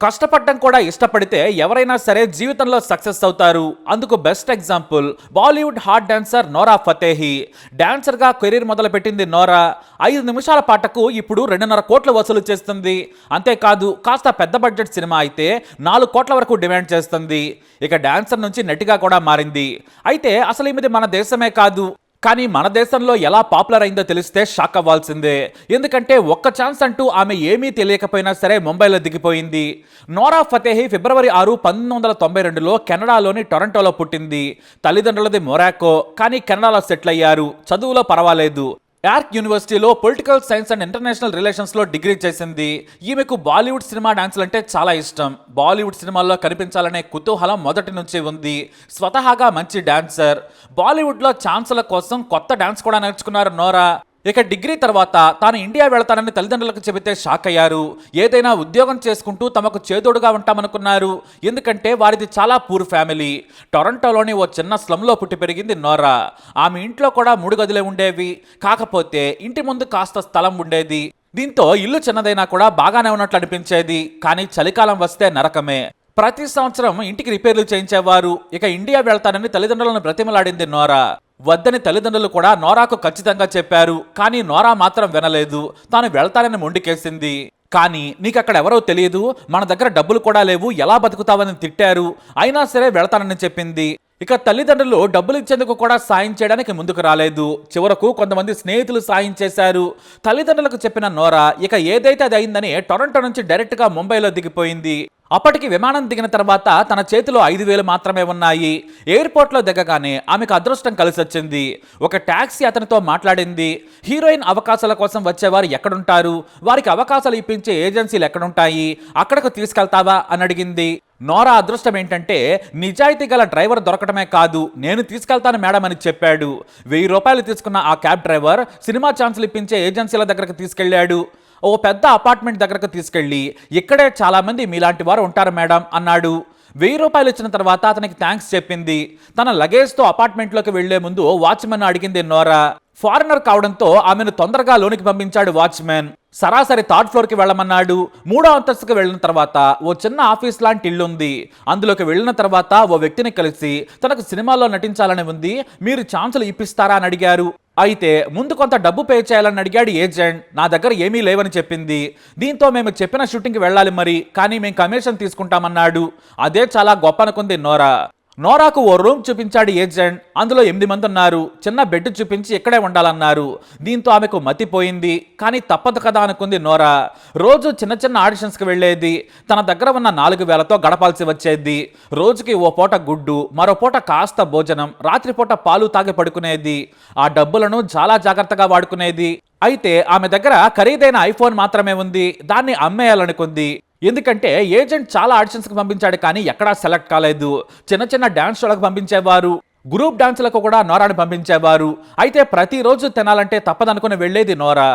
కష్టపడడం కూడా ఇష్టపడితే ఎవరైనా సరే జీవితంలో సక్సెస్ అవుతారు. అందుకు best example Bollywood hot dancer Nora Fatehi. డాన్సర్గా కెరీర్ మొదలుపెట్టింది నోరా 5 నిమిషాల పాటకు ఇప్పుడు 2.5 కోట్లు వసూలు చేస్తుంది. అంతేకాదు కాస్త పెద్ద బడ్జెట్ సినిమా అయితే 4 కోట్ల వరకు డిమాండ్ చేస్తుంది. ఇక డాన్సర్ నుంచి నటిగా కూడా మారింది. అయితే అసలు ఈమెది మన దేశమే కాదు, కానీ మన దేశంలో ఎలా పాపులర్ అయిందో తెలిస్తే షాక్ అవ్వాల్సిందే. ఎందుకంటే ఒక్క ఛాన్స్ అంటూ ఆమె ఏమీ తెలియకపోయినా సరే ముంబైలో దిగిపోయింది. నోరా ఫతేహి ఫిబ్రవరి 6, 1992లో కెనడాలోని టొరంటోలో పుట్టింది. తల్లిదండ్రులది మొరాకో, కానీ కెనడాలో సెటిల్ అయ్యారు. చదువులో పర్వాలేదు. యార్క్ యూనివర్సిటీలో పొలిటికల్ సైన్స్ అండ్ ఇంటర్నేషనల్ రిలేషన్స్లో డిగ్రీ చేసింది. ఈమెకు బాలీవుడ్ సినిమా డాన్సులు అంటే చాలా ఇష్టం. బాలీవుడ్ సినిమాల్లో కనిపించాలనే కుతూహలం మొదటి నుంచి ఉంది. స్వతహాగా మంచి డాన్సర్. బాలీవుడ్లో ఛాన్సుల కోసం కొత్త డాన్స్ కూడా నేర్చుకున్నారు నోరా. ఇక డిగ్రీ తర్వాత తాను ఇండియా వెళతానని తల్లిదండ్రులకు చెబితే షాక్ అయ్యారు. ఏదైనా ఉద్యోగం చేసుకుంటూ తమకు చేదోడుగా ఉంటామనుకున్నారు. ఎందుకంటే వారిది చాలా పూర్ ఫ్యామిలీ. టొరంటోలోని ఓ చిన్న స్లమ్లో పుట్టి పెరిగింది నోరా. ఆమె ఇంట్లో కూడా 3 గదులే ఉండేవి. కాకపోతే ఇంటి ముందు కాస్త స్థలం ఉండేది. దీంతో ఇల్లు చిన్నదైనా కూడా బాగానే ఉన్నట్లు అనిపించేది. కానీ చలికాలం వస్తే నరకమే. ప్రతి సంవత్సరం ఇంటికి రిపేర్లు చేయించేవారు. ఇక ఇండియా వెళ్తానని తల్లిదండ్రులను బ్రతిమలాడింది నోరా. వద్దని తల్లిదండ్రులు కూడా నోరాకు ఖచ్చితంగా చెప్పారు. కానీ నోరా మాత్రం వినలేదు. తాను వెళ్తానని మొండికేసింది. కానీ నీకు అక్కడ ఎవరో తెలియదు, మన దగ్గర డబ్బులు కూడా లేవు, ఎలా బతుకుతావని తిట్టారు. అయినా సరే వెళ్తానని చెప్పింది. ఇక తల్లిదండ్రులు డబ్బులు ఇచ్చేందుకు కూడా సాయం చేయడానికి ముందుకు రాలేదు. చివరకు కొంతమంది స్నేహితులు సాయం చేశారు. తల్లిదండ్రులకు చెప్పిన నోరా ఇక ఏదైతే అది అయిందని టొరంటో నుంచి డైరెక్ట్గా ముంబైలో దిగిపోయింది. అప్పటికి విమానం దిగిన తర్వాత తన చేతిలో 5,000 మాత్రమే ఉన్నాయి. ఎయిర్పోర్ట్లో దిగగానే ఆమెకు అదృష్టం కలిసొచ్చింది. ఒక టాక్సీ అతనితో మాట్లాడింది. హీరోయిన్ అవకాశాల కోసం వచ్చేవారు ఎక్కడుంటారు, వారికి అవకాశాలు ఇప్పించే ఏజెన్సీలు ఎక్కడుంటాయి, అక్కడకు తీసుకెళ్తావా అని అడిగింది. నోరా అదృష్టం ఏంటంటే నిజాయితీ గల డ్రైవర్ దొరకటమే కాదు, నేను తీసుకెళ్తాను మేడం అని చెప్పాడు. 1000 రూపాయలు తీసుకున్న ఆ క్యాబ్ డ్రైవర్ సినిమా ఛాన్సులు ఇప్పించే ఏజెన్సీల దగ్గరకు తీసుకెళ్లాడు. ఓ పెద్ద అపార్ట్మెంట్ దగ్గరకు తీసుకెళ్లి ఇక్కడే చాలా మంది మీలాంటి వారు ఉంటారు మేడం అన్నాడు. 1000 రూపాయలు ఇచ్చిన తర్వాత అతనికి థ్యాంక్స్ చెప్పింది. తన లగేజ్తో అపార్ట్మెంట్లోకి వెళ్లే ముందు వాచ్మెన్ అడిగింది నోరా. ఫారినర్ కావడంతో ఆమెను తొందరగా లోనికి పంపించాడు వాచ్మెన్. సరాసరి 3rd ఫ్లోర్కి వెళ్ళమన్నాడు. 3వ అంతస్తుకు వెళ్ళిన తర్వాత ఓ చిన్న ఆఫీస్ లాంటి ఇల్లుంది. అందులోకి వెళ్ళిన తర్వాత ఓ వ్యక్తిని కలిసి తనకు సినిమాల్లో నటించాలని ఉంది, మీరు ఛాన్సులు ఇప్పిస్తారా అని అడిగారు. అయితే ముందు కొంత డబ్బు పే చేయాలని అడిగాడు ఏజెంట్. నా దగ్గర ఏమీ లేవని చెప్పింది. దీంతో మేము చెప్పిన షూటింగ్కి వెళ్ళాలి మరి, కానీ మేము కమిషన్ తీసుకుంటామన్నాడు. అదే చాలా గొప్ప అనుకుంది నోరా. నోరాకు ఓ రూమ్ చూపించాడు ఏజెంట్. అందులో 8 మంది ఉన్నారు. చిన్న బెడ్ చూపించి ఇక్కడే ఉండాలన్నారు. దీంతో ఆమెకు మతిపోయింది. కానీ తప్పదు కదా అనుకుంది నోరా. రోజు చిన్న చిన్న ఆడిషన్స్కి వెళ్ళేది. తన దగ్గర ఉన్న 4,000తో గడపాల్సి వచ్చేది. రోజుకి ఓ పూట గుడ్డు, మరో పూట కాస్త భోజనం, రాత్రిపూట పాలు తాగి పడుకునేది. ఆ డబ్బులను చాలా జాగ్రత్తగా వాడుకునేది. అయితే ఆమె దగ్గర ఖరీదైన ఐఫోన్ మాత్రమే ఉంది. దాన్ని అమ్మేయాలనుకుంది. ఎందుకంటే ఏజెంట్ చాలా ఆడిషన్స్కి పంపించాడు, కానీ ఎక్కడా సెలెక్ట్ కాలేదు. చిన్న చిన్న డాన్స్ షోలకు పంపించేవారు. గ్రూప్ డాన్సులకు కూడా నోరాని పంపించేవారు. అయితే ప్రతిరోజు తినాలంటే తప్పదనుకుని వెళ్ళేది నోరా.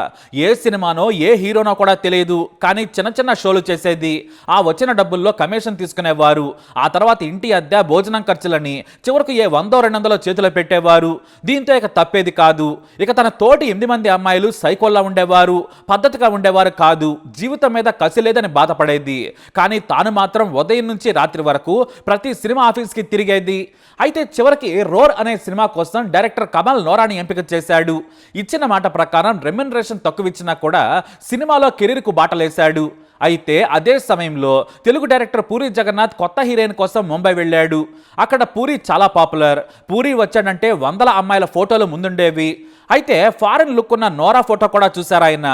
ఏ సినిమానో ఏ హీరోనో కూడా తెలియదు, కానీ చిన్న చిన్న షోలు చేసేది. ఆ వచ్చిన డబ్బుల్లో కమిషన్ తీసుకునేవారు. ఆ తర్వాత ఇంటి అద్దె, భోజనం ఖర్చులని చివరకు ఏ 100-200 చేతిలో పెట్టేవారు. దీంతో ఇక తప్పేది కాదు. ఇక తన తోటి 8 మంది అమ్మాయిలు సైకోల్లా ఉండేవారు, పద్ధతిగా ఉండేవారు కాదు. జీవితం మీద కసి లేదని బాధపడేది. కానీ తాను మాత్రం ఉదయం నుంచి రాత్రి వరకు ప్రతి సినిమా ఆఫీస్కి తిరిగేది. అయితే చివరికి రోర్ అనే సినిమా కోసం డైరెక్టర్ కమల్ నోరాని ఎంపిక చేశాడు. ఇచ్చిన మాట ప్రకారం రెమ్యునరేషన్ తక్కువ ఇచ్చినా కూడా సినిమాలో కెరీర్కు బాటలేశాడు. అయితే అదే సమయంలో తెలుగు డైరెక్టర్ పూరి జగన్నాథ్ కొత్త హీరోయిన్ కోసం ముంబై వెళ్ళాడు. అక్కడ పూరి చాలా పాపులర్. పూరి వచ్చాడంటే 100 అమ్మాయిల ఫోటోలు ముందుండేవి. అయితే ఫారెన్ లుక్ ఉన్న నోరా ఫోటో కూడా చూశారు ఆయన.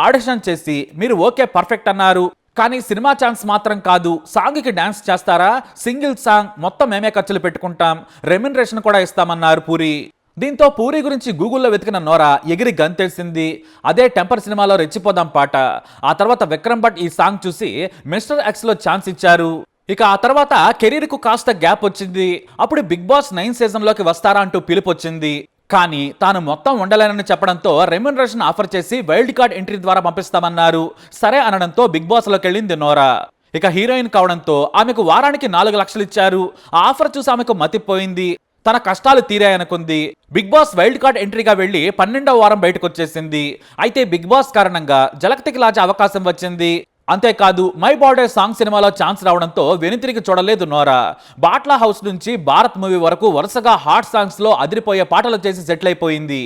ఆడిషన్ చేసి మీరు ఓకే పర్ఫెక్ట్ అన్నారు, కానీ సినిమా ఛాన్స్ మాత్రం కాదు, సాంగ్కి డాన్స్ చేస్తారా, సింగిల్ సాంగ్ మొత్తం మేమే ఖర్చులు పెట్టుకుంటాం, రెమ్యునరేషన్ కూడా ఇస్తామన్నారు పూరి. దీంతో పూరి గురించి గూగుల్లో వెతికిన నోరా ఎగిరి గంతేసింది. అదే టెంపర్ సినిమాలో రెచ్చిపోదాం పాట. ఆ తర్వాత విక్రమ్ భట్ ఈ సాంగ్ చూసి మిస్టర్ ఎక్స్లో ఛాన్స్ ఇచ్చారు. ఇక ఆ తర్వాత కెరీర్కు కాస్త గ్యాప్ వచ్చింది. అప్పుడు బిగ్ బాస్ 9 సీజన్లోకి వస్తారా అంటూ పిలుపు వచ్చింది. కానీ తాను మొత్తం ఉండలేనని చెప్పడంతో రెమ్యునరేషన్ ఆఫర్ చేసి వైల్డ్ కార్డ్ ఎంట్రీ ద్వారా పంపిస్తామన్నారు. సరే అనడంతో బిగ్ బాస్లోకి వెళ్ళింది నోరా. ఇక హీరోయిన్ కావడంతో ఆమెకు వారానికి 4 లక్షలు ఇచ్చారు. ఆ ఆఫర్ చూసి ఆమెకు మతిపోయింది. తన కష్టాలు తీరాయనుకుంది. బిగ్ బాస్ వైల్డ్ కార్డ్ ఎంట్రీగా వెళ్లి 12వ వారం బయటకు వచ్చేసింది. అయితే బిగ్ బాస్ కారణంగా జలక్తికి లాజే అవకాశం వచ్చింది. అంతేకాదు మై బర్త్డే సాంగ్ సినిమాలో ఛాన్స్ రావడంతో వెనుతిరిగి చూడలేదు నోరా. బాట్లా హౌస్ నుంచి భారత్ మూవీ వరకు వరుసగా హాట్ సాంగ్స్ లో అదిరిపోయే పాటలు చేసి సెటిల్ అయిపోయింది.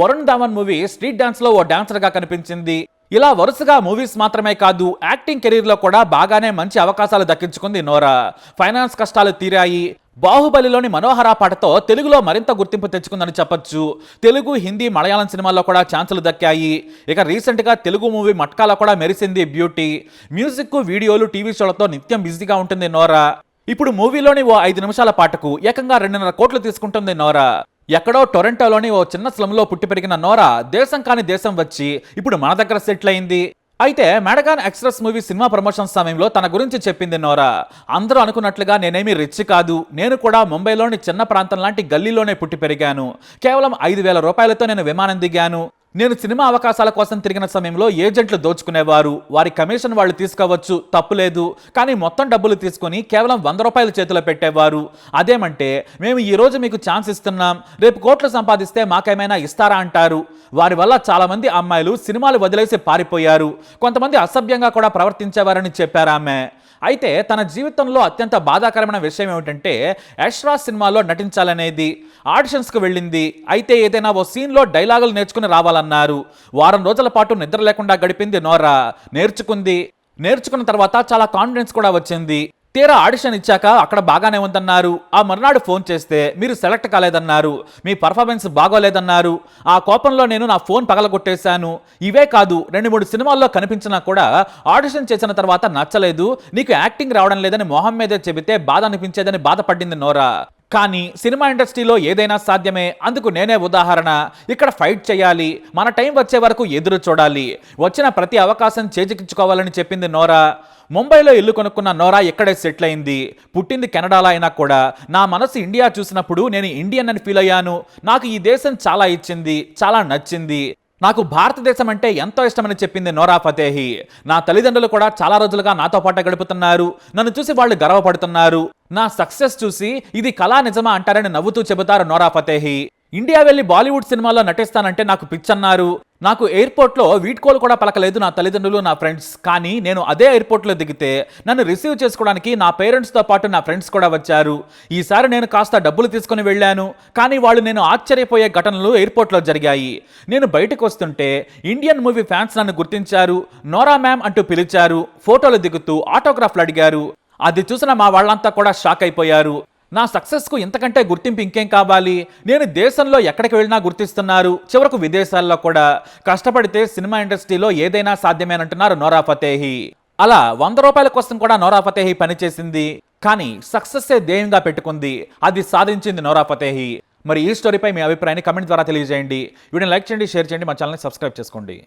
Varun Dhawan movie street dance లో ఓ డాన్సర్ గా కనిపించింది. ఇలా వరుసగా మూవీస్ మాత్రమే కాదు, యాక్టింగ్ కెరీర్ లో కూడా బాగానే మంచి అవకాశాలు దక్కించుకుంది నోరా. ఫైనాన్స్ కష్టాలు తీరాయి. బాహుబలిలోని మనోహర పాటతో తెలుగులో మరింత గుర్తింపు తెచ్చుకుందని చెప్పొచ్చు. తెలుగు, హిందీ, మలయాళం సినిమాల్లో కూడా ఛాన్సులు దక్కాయి. ఇక రీసెంట్ గా తెలుగు మూవీ మట్కాలో కూడా మెరిసింది బ్యూటీ. మ్యూజిక్, వీడియోలు, టీవీ షోలతో నిత్యం బిజీగా ఉంటుంది నోరా. ఇప్పుడు మూవీలోని ఓ 5 నిమిషాల పాటకు ఏకంగా 2.5 కోట్లు తీసుకుంటుంది నోరా. ఎక్కడో టొరంటోలోని ఓ చిన్న స్లమ్లో పుట్టి పెరిగిన నోరా దేశం కాని దేశం వచ్చి ఇప్పుడు మన దగ్గర సెటిల్ అయింది. అయితే మెడగాన్ ఎక్స్ప్రెస్ మూవీ సినిమా ప్రమోషన్ సమయంలో తన గురించి చెప్పింది నోరా. అందరూ అనుకున్నట్లుగా నేనేమీ రిచ్ కాదు, నేను కూడా ముంబైలోని చిన్న ప్రాంతం లాంటి గల్లీలోనే పుట్టి పెరిగాను. కేవలం 5,000 రూపాయలతో నేను విమానం దిగాను. నేను సినిమా అవకాశాల కోసం తిరిగిన సమయంలో ఏజెంట్లు దోచుకునేవారు. వారి కమిషన్ వాళ్ళు తీసుకోవచ్చు, తప్పులేదు. కానీ మొత్తం డబ్బులు తీసుకొని కేవలం 100 రూపాయలు చేతిలో పెట్టేవారు. అదేమంటే మేము ఈ రోజు మీకు ఛాన్స్ ఇస్తున్నాం, రేపు కోట్లు సంపాదిస్తే మాకేమైనా ఇస్తారా అంటారు. వారి వల్ల చాలా మంది అమ్మాయిలు సినిమాలు వదిలేసి పారిపోయారు. కొంతమంది అసభ్యంగా కూడా ప్రవర్తించేవారని చెప్పారు ఆమె. అయితే తన జీవితంలో అత్యంత బాధాకరమైన విషయం ఏమిటంటే యష్రాజ్ సినిమాలో నటించాలనేది. ఆడిషన్స్కి వెళ్ళింది. అయితే ఏదైనా ఓ సీన్లో డైలాగులు నేర్చుకుని రావాలన్నారు. వారం రోజుల పాటు నిద్ర లేకుండా గడిపింది నోరా. నేర్చుకున్న తర్వాత చాలా కాన్ఫిడెన్స్ కూడా వచ్చింది. తీరా ఆడిషన్ ఇచ్చాక అక్కడ బాగానే ఉందన్నారు. ఆ మర్నాడు ఫోన్ చేస్తే మీరు సెలెక్ట్ కాలేదన్నారు, మీ పర్ఫార్మెన్స్ బాగోలేదన్నారు. ఆ కోపంలో నేను నా ఫోన్ పగలగొట్టేశాను. ఇవే కాదు, 2-3 సినిమాల్లో కనిపించినా కూడా ఆడిషన్ చేసిన తర్వాత నచ్చలేదు, నీకు యాక్టింగ్ రావడం లేదని మొహం మీదే చెబితే బాధ అనిపించేదని బాధపడింది నోరా. కానీ సినిమా ఇండస్ట్రీలో ఏదైనా సాధ్యమే, అందుకు నేనే ఉదాహరణ. ఇక్కడ ఫైట్ చేయాలి, మన టైం వచ్చే వరకు ఎదురు చూడాలి, వచ్చిన ప్రతి అవకాశం చేజిక్కించుకోవాలని చెప్పింది నోరా. ముంబైలో ఇల్లు కొనుక్కున్న నోరా ఇక్కడే సెటిల్ అయింది. పుట్టింది కెనడాలో అయినా కూడా నా మనసు ఇండియా చూసినప్పుడు నేను ఇండియన్ అని ఫీల్ అయ్యాను. నాకు ఈ దేశం చాలా ఇచ్చింది, చాలా నచ్చింది. నాకు భారతదేశం అంటే ఎంతో ఇష్టమని చెప్పింది నోరా ఫతేహి. నా తల్లిదండ్రులు కూడా చాలా రోజులుగా నాతో పాటు గడుపుతున్నారు. నన్ను చూసి వాళ్ళు గర్వపడుతున్నారు. నా సక్సెస్ చూసి ఇది కళా నిజమా అంటారని నవ్వుతూ చెబుతారు నోరా ఫతేహి. ఇండియా వెళ్ళి బాలీవుడ్ సినిమాలో నటిస్తానంటే నాకు పిచ్చన్నారు. నాకు ఎయిర్పోర్ట్లో వీడ్కోలు కూడా పలకలేదు నా తల్లిదండ్రులు, నా ఫ్రెండ్స్. కానీ నేను అదే ఎయిర్పోర్ట్లో దిగితే నన్ను రిసీవ్ చేసుకోవడానికి నా పేరెంట్స్తో పాటు నా ఫ్రెండ్స్ కూడా వచ్చారు. ఈసారి నేను కాస్త డబ్బులు తీసుకుని వెళ్ళాను, కానీ వాళ్ళు నేను ఆశ్చర్యపోయే ఘటనలు ఎయిర్పోర్ట్లో జరిగాయి. నేను బయటకు వస్తుంటే ఇండియన్ మూవీ ఫ్యాన్స్ నన్ను గుర్తించారు, నోరా మ్యామ్ అంటూ పిలిచారు, ఫోటోలు దిగుతూ ఆటోగ్రాఫ్లు అడిగారు. అది చూసిన మా వాళ్ళంతా కూడా షాక్ అయిపోయారు. నా సక్సెస్కు ఇంతకంటే గుర్తింపు ఇంకేం కావాలి? నేను దేశంలో ఎక్కడికి వెళ్ళినా గుర్తిస్తున్నారు, చివరకు విదేశాల్లో కూడా. కష్టపడితే సినిమా ఇండస్ట్రీలో ఏదైనా సాధ్యమేనంటున్నారు నోరా ఫతేహి. అలా 100 రూపాయల కోసం కూడా నోరా ఫతేహి పనిచేసింది. కానీ సక్సెస్సే ధ్యేయంగా పెట్టుకుంది. అది సాధించింది నోరా ఫతేహి. మరి ఈ స్టోరీపై మీ అభిప్రాయాన్ని కమెంట్ ద్వారా తెలియజేయండి. వీడియోని లైక్ చేయండి, షేర్ చేయండి, మా ఛానల్ని సబ్స్క్రైబ్ చేసుకోండి.